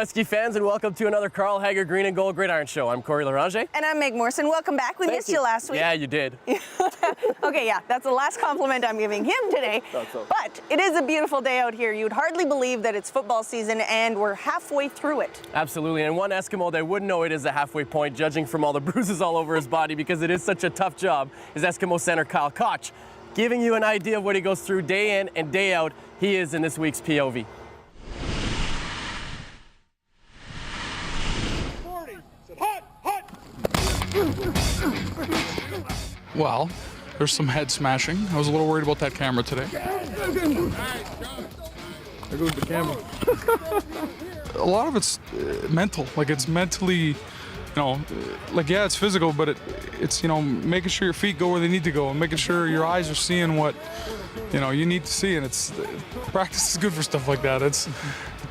Esky fans, and welcome to another Carl Hager Green and Gold Gridiron show. I'm Corey Loranger. And I'm Meg Morrison. Welcome back. We missed you last week. Yeah, you did. Okay, yeah, that's the last compliment I'm giving him today. But it is a beautiful day out here. You'd hardly believe that it's football season and we're halfway through it. Absolutely, and one Eskimo that wouldn't know it is the halfway point, judging from all the bruises all over his body because it is such a tough job, is Eskimo center Kyle Koch. Giving you an idea of what he goes through day in and day out, he is in this week's POV. Well, there's some head smashing. I was a little worried about that camera today. There goes the camera. A lot of it's mental. Like, it's mentally, like, yeah, it's physical, but it's, making sure your feet go where they need to go and making sure your eyes are seeing what, you need to see. And practice is good for stuff like that.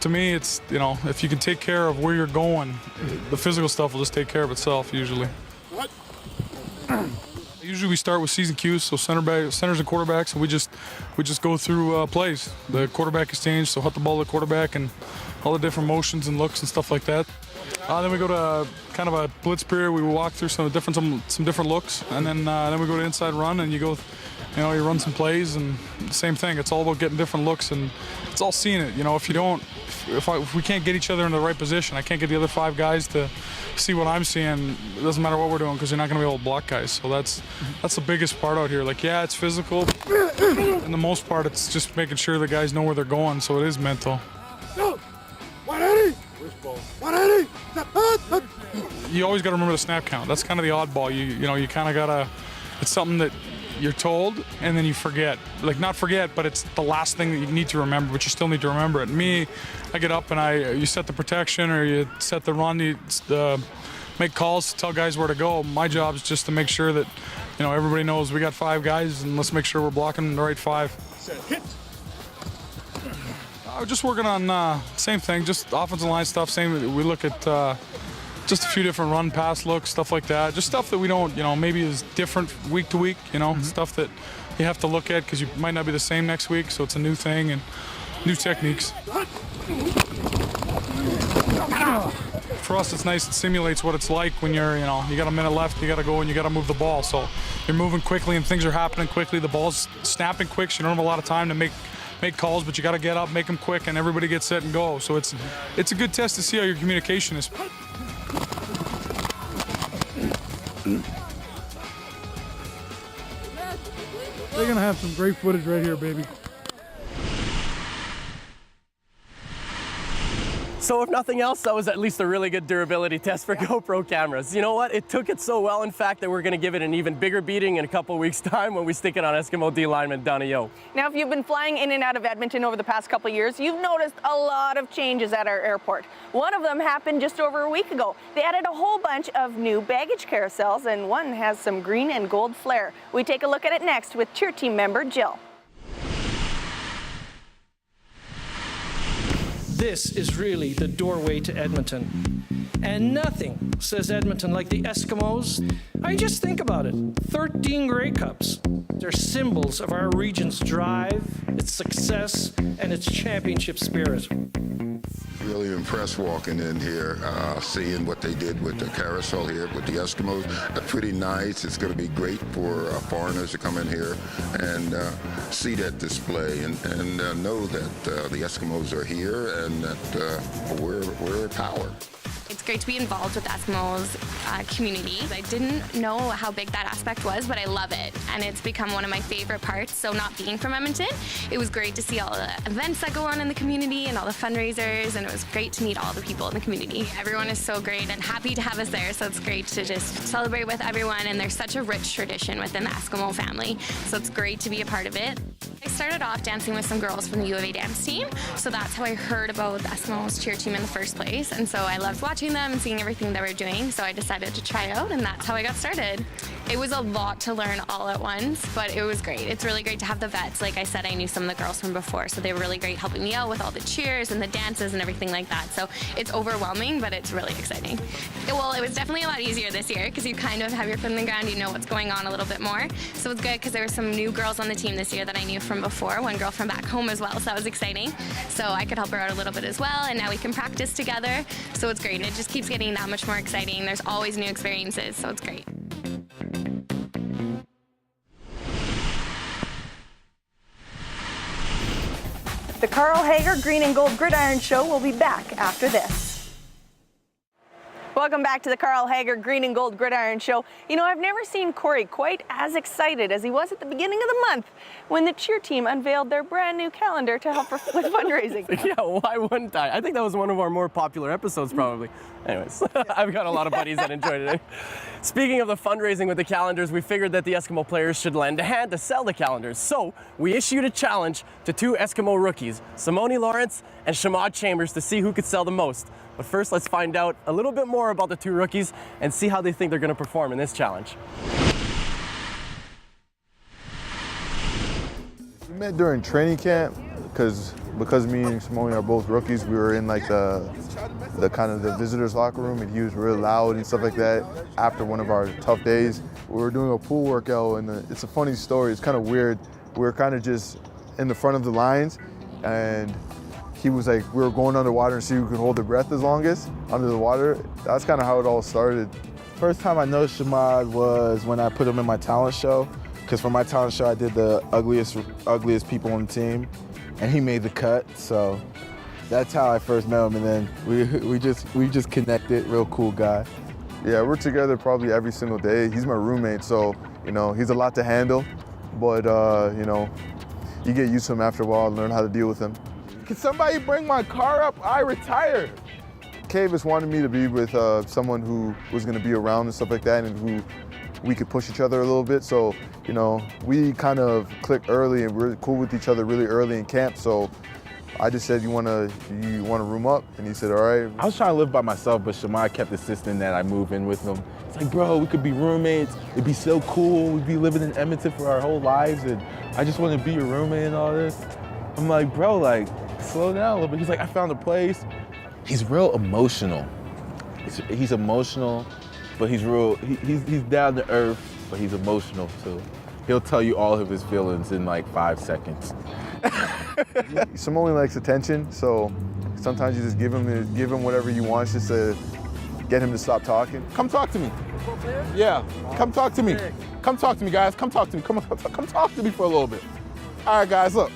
To me, it's, if you can take care of where you're going, the physical stuff will just take care of itself usually. Usually we start with season cues, so centers and quarterbacks, and we just go through plays. The quarterback has changed, so hut the ball to the quarterback and all the different motions and looks and stuff like that. Then we go to kind of a blitz period. We walk through some different looks, and then we go to inside run, and you run some plays, and same thing. It's all about getting different looks, and it's all seeing it. If we can't get each other in the right position, I can't get the other 5 guys to see what I'm seeing. It doesn't matter what we're doing because you're not going to be able to block guys. So that's the biggest part out here. Like, yeah, it's physical. And the most part, it's just making sure the guys know where they're going. So it is mental. You always got to remember the snap count. That's kind of the oddball. You kind of gotta. It's something that you're told and then you forget. Like, not forget, but it's the last thing that you need to remember, but you still need to remember it. Me, I get up and you set the protection or you set the run, you make calls to tell guys where to go. My job is just to make sure that, everybody knows we got 5 guys and let's make sure we're blocking the right 5. Hit. I was just working on same thing, just offensive line stuff. Same. We look at just a few different run, pass looks, stuff like that. Just stuff that we don't, maybe is different week to week. Stuff that you have to look at because you might not be the same next week. So it's a new thing and new techniques. For us, it's nice. It simulates what it's like when you're, you got a minute left, you got to go and you got to move the ball. So you're moving quickly and things are happening quickly. The ball's snapping quick, so you don't have a lot of time to make calls, but you got to get up, make them quick, and everybody gets set and go. So it's a good test to see how your communication is. They're gonna have some great footage right here, baby. So if nothing else, that was at least a really good durability test for GoPro cameras. You know what? It took it so well, in fact, that we're going to give it an even bigger beating in a couple weeks' time when we stick it on Eskimo D lineman Donnie Yo. Now, if you've been flying in and out of Edmonton over the past couple of years, you've noticed a lot of changes at our airport. One of them happened just over a week ago. They added a whole bunch of new baggage carousels, and one has some green and gold flair. We take a look at it next with cheer team member Jill. This is really the doorway to Edmonton. And nothing says Edmonton like the Eskimos. I just think about it. 13 Grey Cups. They're symbols of our region's drive, its success, and its championship spirit. Really impressed walking in here, seeing what they did with the carousel here with the Eskimos. Pretty nice. It's going to be great for foreigners to come in here and see that display and know that the Eskimos are here and that we're a power. It's great to be involved with the Eskimos community. I didn't know how big that aspect was, but I love it. And it's become one of my favorite parts. So not being from Edmonton, it was great to see all the events that go on in the community and all the fundraisers. And it was great to meet all the people in the community. Everyone is so great and happy to have us there. So it's great to just celebrate with everyone. And there's such a rich tradition within the Eskimo family. So it's great to be a part of it. I started off dancing with some girls from the U of A dance team. So that's how I heard about the Eskimos cheer team in the first place. And so I loved watching them and seeing everything they were doing, so I decided to try out, and that's how I got started. It was a lot to learn all at once, but it was great. It's really great to have the vets. Like I said, I knew some of the girls from before, so they were really great helping me out with all the cheers and the dances and everything like that. So it's overwhelming, but it's really exciting. Well, it was definitely a lot easier this year because you kind of have your foot in the ground, you know what's going on a little bit more. So it's good because there were some new girls on the team this year that I knew knew from before, one girl from back home as well, so that was exciting. So I could help her out a little bit as well, and now we can practice together. So it's great. It just keeps getting that much more exciting. There's always new experiences, so it's great. The Carl Hager Green and Gold Gridiron Show will be back after this. Welcome back to the Carl Hager Green and Gold Gridiron Show. You know, I've never seen Corey quite as excited as he was at the beginning of the month when the cheer team unveiled their brand new calendar to help with fundraising. Yeah, why wouldn't I? I think that was one of our more popular episodes, probably. Anyways, I've got a lot of buddies that enjoyed it. Speaking of the fundraising with the calendars, we figured that the Eskimo players should lend a hand to sell the calendars. So we issued a challenge to 2 Eskimo rookies, Simone Lawrence and Shamad Chambers, to see who could sell the most. But first, let's find out a little bit more about the 2 rookies and see how they think they're going to perform in this challenge. We met during training camp because me and Simone are both rookies. We were in like the kind of the visitors locker room, and he was real loud and stuff like that. After one of our tough days, we were doing a pool workout, and it's a funny story. It's kind of weird. We were kind of just in the front of the lines, and he was like, we were going underwater and see who could hold their breath the longest under the water. That's kind of how it all started. First time I noticed Shamad was when I put him in my talent show, because for my talent show I did the ugliest people on the team, and he made the cut. So that's how I first met him, and then we just connected. Real cool guy. Yeah, we're together probably every single day. He's my roommate, so you know he's a lot to handle, but you know you get used to him after a while and learn how to deal with him. Can somebody bring my car up? I retired. Kavis wanted me to be with someone who was going to be around and stuff like that, and who we could push each other a little bit. So, you know, we kind of clicked early and we're cool with each other really early in camp. So I just said, you want to room up? And he said, all right. I was trying to live by myself, but Shamad kept insisting that I move in with him. It's like, bro, we could be roommates. It'd be so cool. We'd be living in Edmonton for our whole lives, and I just want to be your roommate and all this. I'm like, bro, like, slow down a little bit. He's like, I found a place. He's real emotional. He's emotional, but he's real, he's down to earth, but he's emotional too. He'll tell you all of his feelings in like 5 seconds. Simone likes attention, so sometimes you just give him whatever you want just to get him to stop talking. Come talk to me. Yeah, come talk to me. Come talk to me, guys. Come talk to me. Come talk to me for a little bit. All right, guys, look.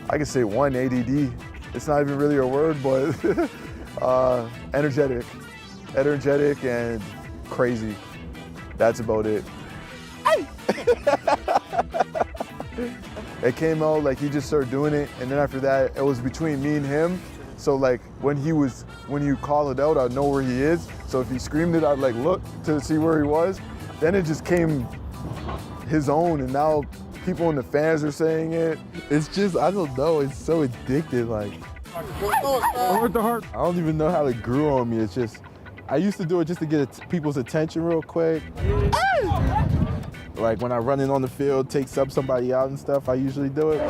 I could say one, ADD. It's not even really a word, but energetic and crazy. That's about it. It came out like he just started doing it, and then after that, it was between me and him. So like when you call it out, I'd know where he is. So if he screamed it, I'd like look to see where he was. Then it just came his own, and now people in the fans are saying it. It's just, I don't know, it's so addictive, like. Heart to heart. I don't even know how it grew on me. It's just, I used to do it just to get people's attention real quick. Like when I run in on the field, take somebody out and stuff, I usually do it.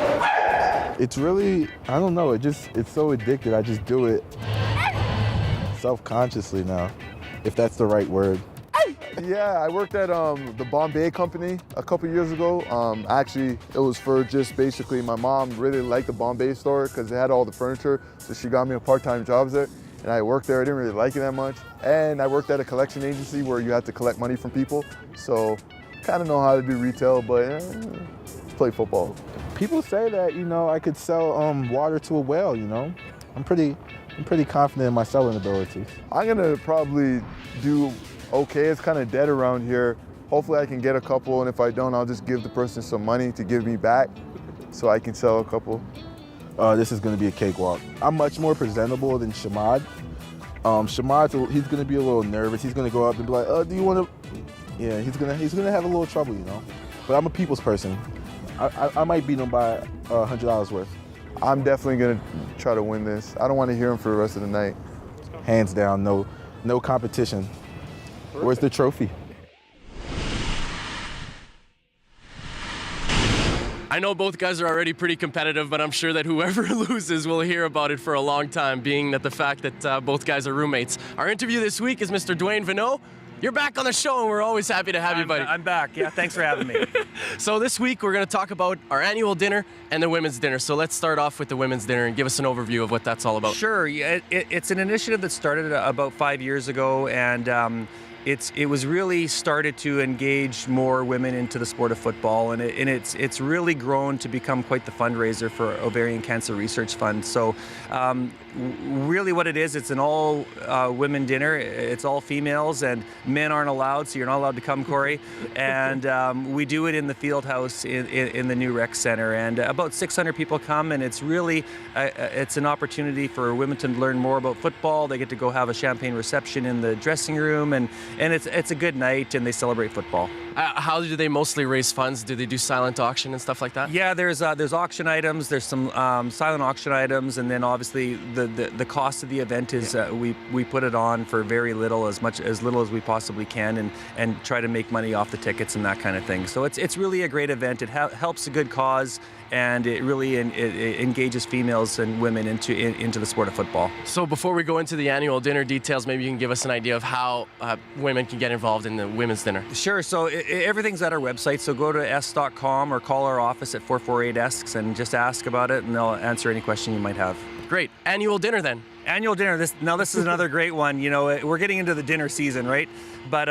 It's really, I don't know, it's so addictive. I just do it self-consciously now, if that's the right word. Yeah, I worked at the Bombay company a couple years ago. Actually, it was for just basically my mom really liked the Bombay store because they had all the furniture, so she got me a part-time job there. And I worked there, I didn't really like it that much. And I worked at a collection agency where you had to collect money from people. So kind of know how to do retail, but play football. People say that, you know, I could sell water to a whale, you know? I'm pretty confident in my selling abilities. I'm gonna probably do okay. It's kind of dead around here. Hopefully I can get a couple, and if I don't, I'll just give the person some money to give me back so I can sell a couple. This is gonna be a cakewalk. I'm much more presentable than Shamad. Shamad, he's gonna be a little nervous. He's gonna go up and be like, do you wanna? Yeah, he's gonna have a little trouble, you know? But I'm a people's person. I might beat him by $100 worth. I'm definitely gonna try to win this. I don't wanna hear him for the rest of the night. Hands down, no competition. Where's the trophy? I know both guys are already pretty competitive, but I'm sure that whoever loses will hear about it for a long time, being that the fact that both guys are roommates. Our interview this week is Mr. Dwayne Vinot. You're back on the show, and we're always happy to have you, buddy. I'm back. Yeah, thanks for having me. So this week, we're going to talk about our annual dinner and the women's dinner. So let's start off with the women's dinner and give us an overview of what that's all about. Sure. Yeah, it's an initiative that started about 5 years ago, and it was really started to engage more women into the sport of football, and it's really grown to become quite the fundraiser for Ovarian Cancer Research Fund. So really what it is, it's an all women dinner. It's all females, and men aren't allowed, so you're not allowed to come, Corey. And we do it in the field house in the new rec center, and about 600 people come, and it's really it's an opportunity for women to learn more about football. They get to go have a champagne reception in the dressing room, and it's a good night, and they celebrate football. How do they mostly raise funds? Do they do silent auction and stuff like that? Yeah, there's auction items, there's some silent auction items, and then obviously the cost of the event is we put it on for very little, as little as we possibly can, and try to make money off the tickets and that kind of thing. So it's really a great event. It helps a good cause, and it really it engages females and women into the sport of football. So before we go into the annual dinner details, maybe you can give us an idea of how women can get involved in the women's dinner. Sure. So everything's at our website. So go to s.com or call our office at 448-ESKS and just ask about it, and they'll answer any question you might have. Great. Annual dinner then. Annual dinner. This is another great one. You know, we're getting into the dinner season, right? But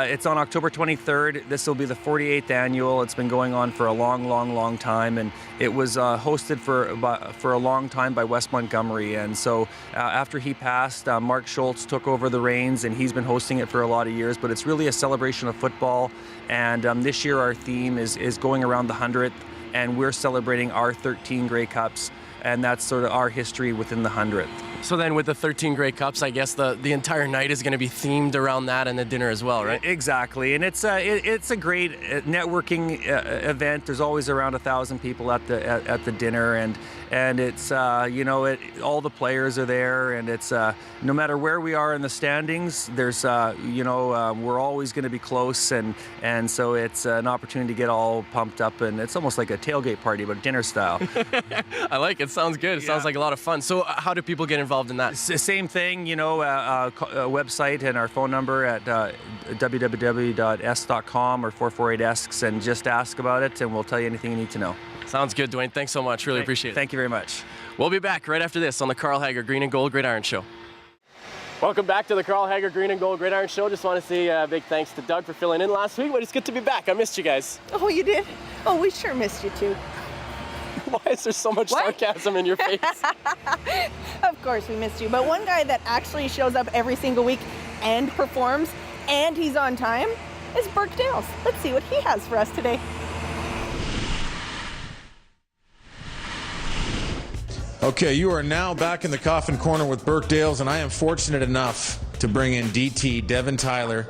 it's on October 23rd. This will be the 48th annual. It's been going on for a long time, and it was hosted for a long time by Wes Montgomery. And so after he passed, Mark Schultz took over the reins, and he's been hosting it for a lot of years. But it's really a celebration of football. And this year our theme is going around the 100th, and we're celebrating our 13 Grey Cups. And that's sort of our history within the 100th. So then with the 13 Grey Cups, I guess the entire night is going to be themed around that and the dinner as well, right? Exactly, and it's a great networking event. There's always around 1,000 people at the dinner, and it's all the players are there, and it's no matter where we are in the standings, there's we're always going to be close, and so it's an opportunity to get all pumped up, and it's almost like a tailgate party but dinner style. I like it. Sounds good. It sounds like a lot of fun. So how do people get involved in that? Same thing, website and our phone number at www.s.com or 448-ESKS, and just ask about it, and we'll tell you anything you need to know. Sounds good, Dwayne. Thanks so much. Really appreciate it. Thank you very much. We'll be back right after this on the Carl Hager Green and Gold Gridiron Show. Welcome back to the Carl Hager Green and Gold Gridiron Show. Just want to say a big thanks to Doug for filling in last week, but it's good to be back. I missed you guys. Oh, you did? Oh, we sure missed you too. Why is there so much sarcasm in your face? Of course we missed you, but one guy that actually shows up every single week and performs, and he's on time, is Burke Dales. Let's see what he has for us today. Okay, you are now back in the coffin corner with Burke Dales, and I am fortunate enough to bring in DT, Devin Tyler,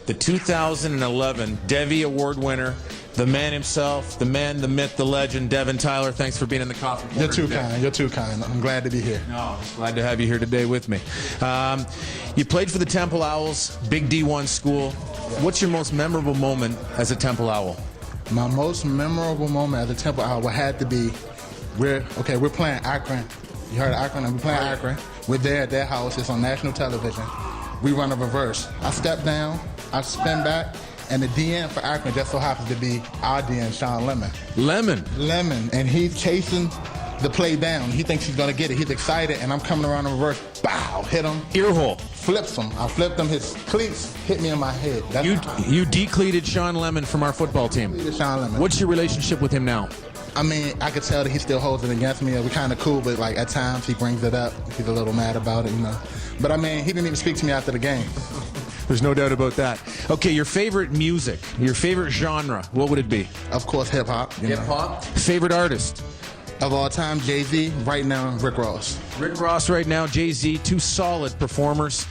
the 2011 Devy Award winner, the man himself, the man, the myth, the legend, Devin Tyler. Thanks for being in the coffin corner. You're too kind. You're too kind. I'm glad to be here. No, glad to have you here today with me. You played for the Temple Owls, big D1 school. What's your most memorable moment as a Temple Owl? My most memorable moment as a Temple Owl had to be, we're playing Akron. You heard of Akron? We're playing Akron. We're there at their house. It's on national television. We run a reverse. I step down, I spin back, and the DN for Akron just so happens to be our DN, Sean Lemon. Lemon, and he's chasing the play down. He thinks he's gonna get it. He's excited, and I'm coming around in reverse. Bow, hit him. Earhole. Flips him. I flipped him. His cleats hit me in my head. You decleated Sean Lemon from our football team. Sean Lemon. What's your relationship with him now? I mean, I could tell that he still holds it against me. We're kind of cool, but like at times he brings it up. He's a little mad about it, But I mean, he didn't even speak to me after the game. There's no doubt about that. Okay, your favorite music, your favorite genre, what would it be? Of course, hip-hop. Hip-hop? Favorite artist? Of all time, Jay-Z. Right now, Rick Ross. Rick Ross right now, Jay-Z, two solid performers.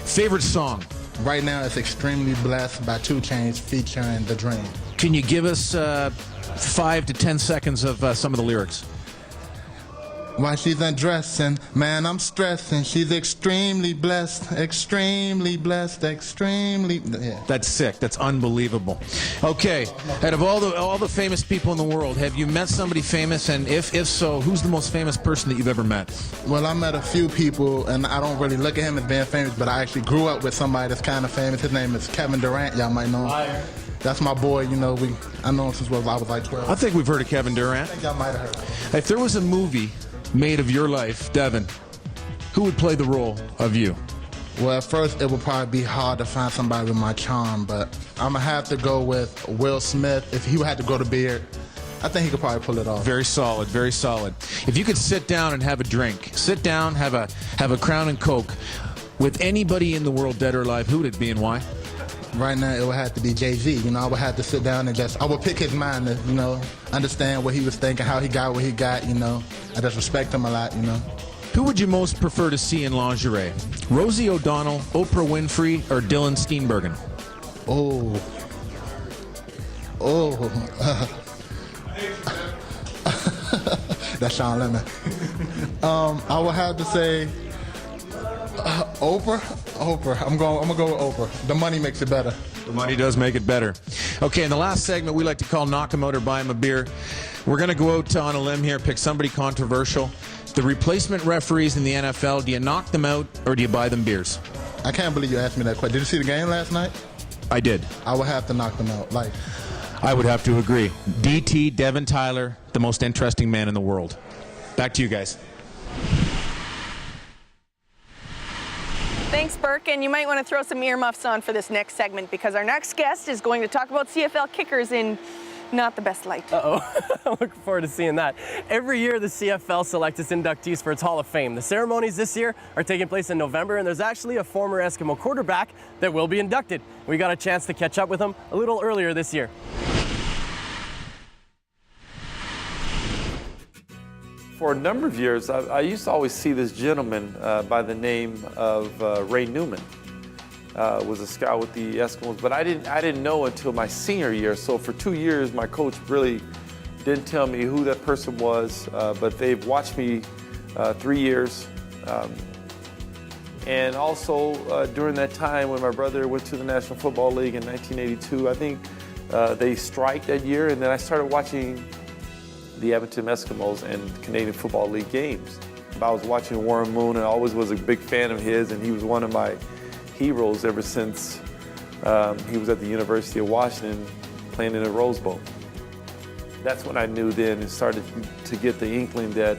Favorite song? Right now, it's Extremely Blessed by 2 Chainz featuring The Dream. Can you give us 5 to 10 seconds of some of the lyrics? while she's undressing. Man, I'm stressing. She's extremely blessed, extremely blessed, extremely. Yeah. That's sick. That's unbelievable. Okay, out of all the famous people in the world, have you met somebody famous? And if so, who's the most famous person that you've ever met? Well, I met a few people, and I don't really look at him as being famous, but I actually grew up with somebody that's kind of famous. His name is Kevin Durant. Y'all might know him. That's my boy. You know, I know him since I was like 12. I think we've heard of Kevin Durant. I think y'all might have heard of him. If there was a movie made of your life, Devin, who would play the role of you? Well, at first it would probably be hard to find somebody with my charm, but I'm gonna have to go with Will Smith. If he had to grow the beard, I think he could probably pull it off. Very solid, very solid. If you could sit down and have a drink, sit down, have a Crown and Coke with anybody in the world, dead or alive, who would it be and why? Right now, it would have to be Jay-Z. You know, I would have to sit down and I would pick his mind to, you know, understand what he was thinking, how he got what he got, you know. I just respect him a lot, you know. Who would you most prefer to see in lingerie? Rosie O'Donnell, Oprah Winfrey, or Dylan Steenbergen? That's Sean Lemon. I would have to say Oprah. I'm gonna go with Oprah. The money makes it better. The money does make it better. Okay, in the last segment, we like to call Knock 'em Out or Buy 'em a Beer. We're going to go out on a limb here, pick somebody controversial. The replacement referees in the NFL, do you knock them out or do you buy them beers? I can't believe you asked me that question. Did you see the game last night? I did. I would have to knock them out. I would have to agree. DT, Devin Tyler, the most interesting man in the world. Back to you guys. Thanks, Burke, and you might want to throw some earmuffs on for this next segment because our next guest is going to talk about CFL kickers in not the best light. I'm looking forward to seeing that. Every year, the CFL selects its inductees for its Hall of Fame. The ceremonies this year are taking place in November, and there's actually a former Eskimo quarterback that will be inducted. We got a chance to catch up with him a little earlier this year. For a number of years, I used to always see this gentleman by the name of Ray Newman. Was a scout with the Eskimos, but I didn't know until my senior year. So for 2 years, my coach really didn't tell me who that person was, but they've watched me 3 years. And also during that time when my brother went to the National Football League in 1982, I think they striked that year, and then I started watching the Edmonton Eskimos and Canadian Football League games. I was watching Warren Moon and I always was a big fan of his, and he was one of my heroes ever since he was at the University of Washington playing in the Rose Bowl. That's when I knew then and started to get the inkling that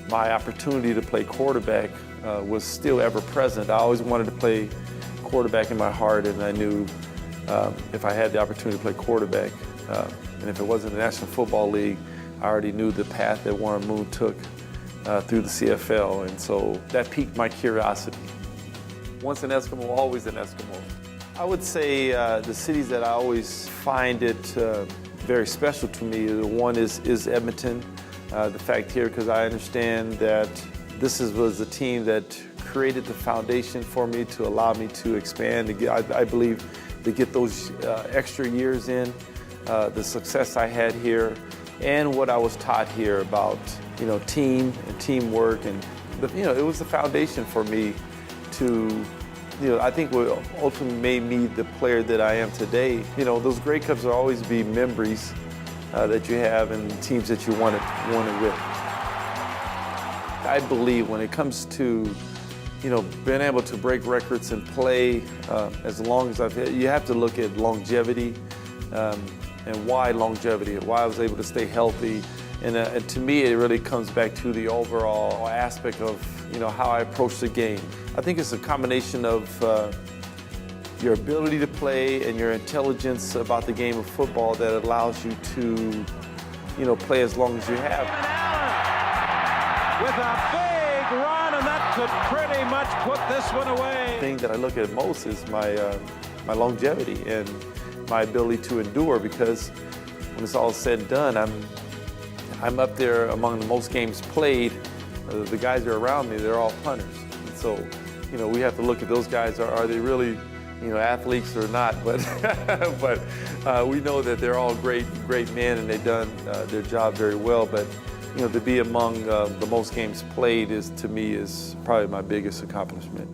my opportunity to play quarterback was still ever present. I always wanted to play quarterback in my heart, and I knew if I had the opportunity to play quarterback, and if it wasn't the National Football League, I already knew the path that Warren Moon took through the CFL, and so that piqued my curiosity. Once an Eskimo, always an Eskimo. I would say the cities that I always find it very special to me, one is Edmonton. The fact here, because I understand that this was the team that created the foundation for me to allow me to expand. I believe to get those extra years in, the success I had here, and what I was taught here about, team and teamwork, and it was the foundation for me to, I think what ultimately made me the player that I am today. Those Grey Cups will always be memories that you have and teams that you won it with. I believe when it comes to, being able to break records and play as long as I've had, you have to look at longevity. And why longevity, why I was able to stay healthy. And to me, it really comes back to the overall aspect of, how I approach the game. I think it's a combination of your ability to play and your intelligence about the game of football that allows you to, play as long as you have. With a big run, and that could pretty much put this one away. The thing that I look at most is my longevity and my ability to endure, because when it's all said and done, I'm up there among the most games played. The guys that are around me, they're all punters. And so, we have to look at those guys. Are they really, athletes or not? But we know that they're all great men, and they've done their job very well. But, you know, to be among the most games played is, to me, is probably my biggest accomplishment.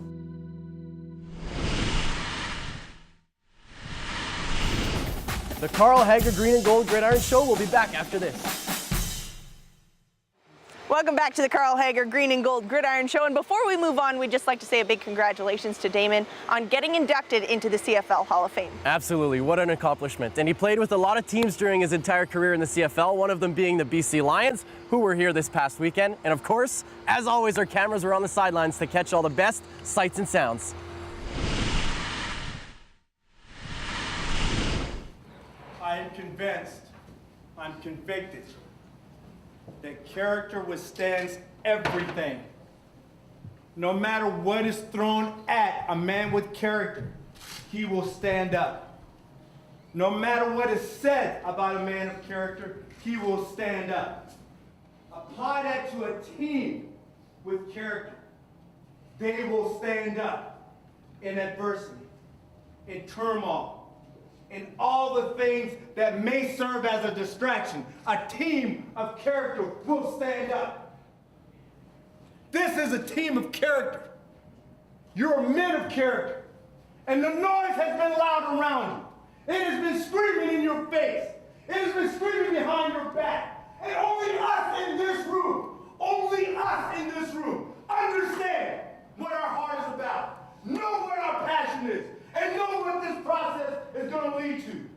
The Carl Hager Green and Gold Gridiron Show will be back after this. Welcome back to the Carl Hager Green and Gold Gridiron Show. And before we move on, we'd just like to say a big congratulations to Damon on getting inducted into the CFL Hall of Fame. Absolutely, what an accomplishment. And he played with a lot of teams during his entire career in the CFL, one of them being the BC Lions, who were here this past weekend. And of course, as always, our cameras were on the sidelines to catch all the best sights and sounds. I am convinced, I'm convicted, that character withstands everything. No matter what is thrown at a man with character, he will stand up. No matter what is said about a man of character, he will stand up. Apply that to a team with character. They will stand up in adversity, in turmoil, in all the things that may serve as a distraction. A team of character will stand up. This is a team of character. You're men of character. And the noise has been loud around you. It has been screaming in your face. It has been screaming behind your back. And only us in this room, understand what our heart is about. Know what our passion is. And know what this process is going to lead to.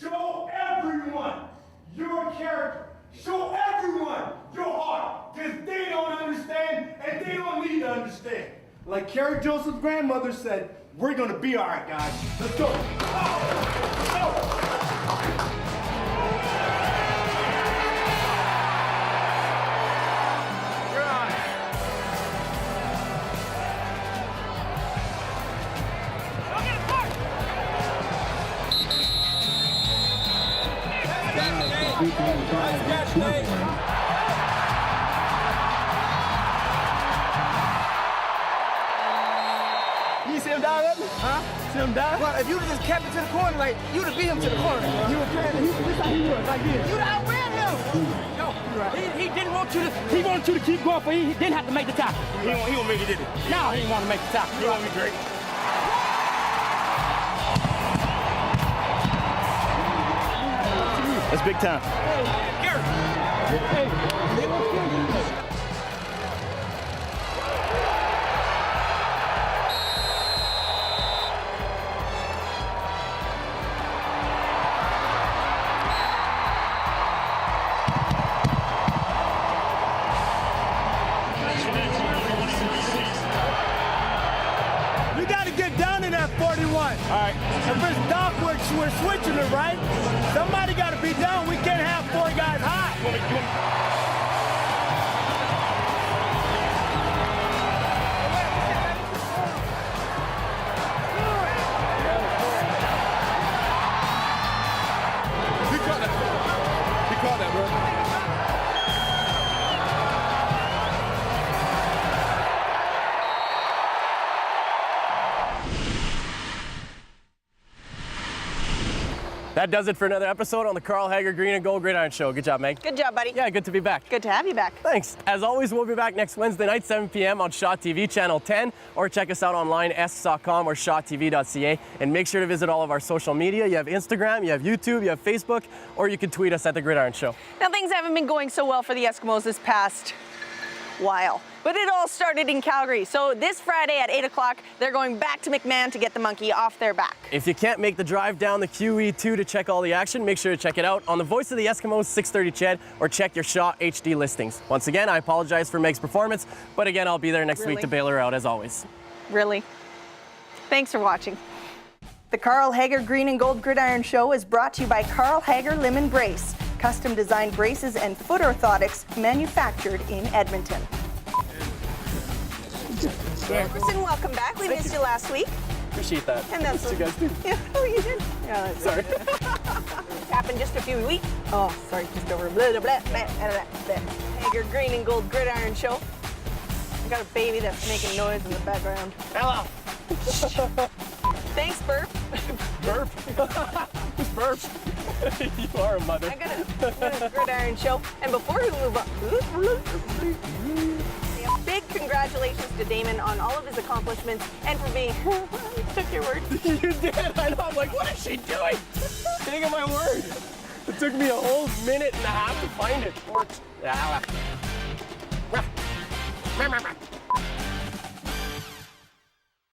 Show everyone your character. Show everyone your heart. Because they don't understand and they don't need to understand. Like Carrie Joseph's grandmother said, we're going to be all right, guys. Let's go. Go. You see him down there? Huh? See him down? Well, if you'd have just kept it to the corner, like, you'd have beat him to the corner. You were playing, this how he was, like this. You'd have outran him. No, he didn't want you to, he wanted you to keep going, but he didn't have to make the tackle. He won't make it, did he? No, he didn't want to make the tackle. He want to be great. That's big time. Hey, Gary. Hey. You got to get down in that 41. All right. If it's Doc, we're switching it, right? Somebody got to be down. We can't have 4 guys high. He caught that, bro. That does it for another episode on the Carl Hager Green and Gold Gridiron Show. Good job, Meg. Good job, buddy. Yeah, good to be back. Good to have you back. Thanks. As always, we'll be back next Wednesday night, 7 p.m. on Shaw TV, Channel 10, or check us out online, esks.com or shawtv.ca. And make sure to visit all of our social media. You have Instagram, you have YouTube, you have Facebook, or you can tweet us at The Gridiron Show. Now, things haven't been going so well for the Eskimos this past while, but it all started in Calgary. So this Friday at 8 o'clock, they're going back to McMahon to get the monkey off their back. If you can't make the drive down the QE2 to check all the action, make sure to check it out on the Voice of the Eskimos 6:30 CHED or check your Shaw HD listings. Once again, I apologize for Meg's performance, but again, I'll be there next week to bail her out as always. Really? Thanks for watching. The Carl Hager Green and Gold Gridiron Show is brought to you by Carl Hager Lemon Brace, custom designed braces and foot orthotics manufactured in Edmonton. Jefferson, welcome back. We missed you last week. Appreciate that. And that's what you guys do. Yeah, oh, you did. Yeah, that's sorry. It's happened just a few weeks. Oh, sorry, just over. Blah, blah, blah, blah, blah, blah. Hager Green and Gold Gridiron Show. I got a baby that's making noise in the background. Hello. Thanks, Burp. Burp. burp. You are a mother. I'm gonna Gridiron show. And before we move on, big congratulations to Damon on all of his accomplishments and for being, took your word. You did, I know, I'm like, what is she doing? Taking my word. It took me a whole minute and a half to find it.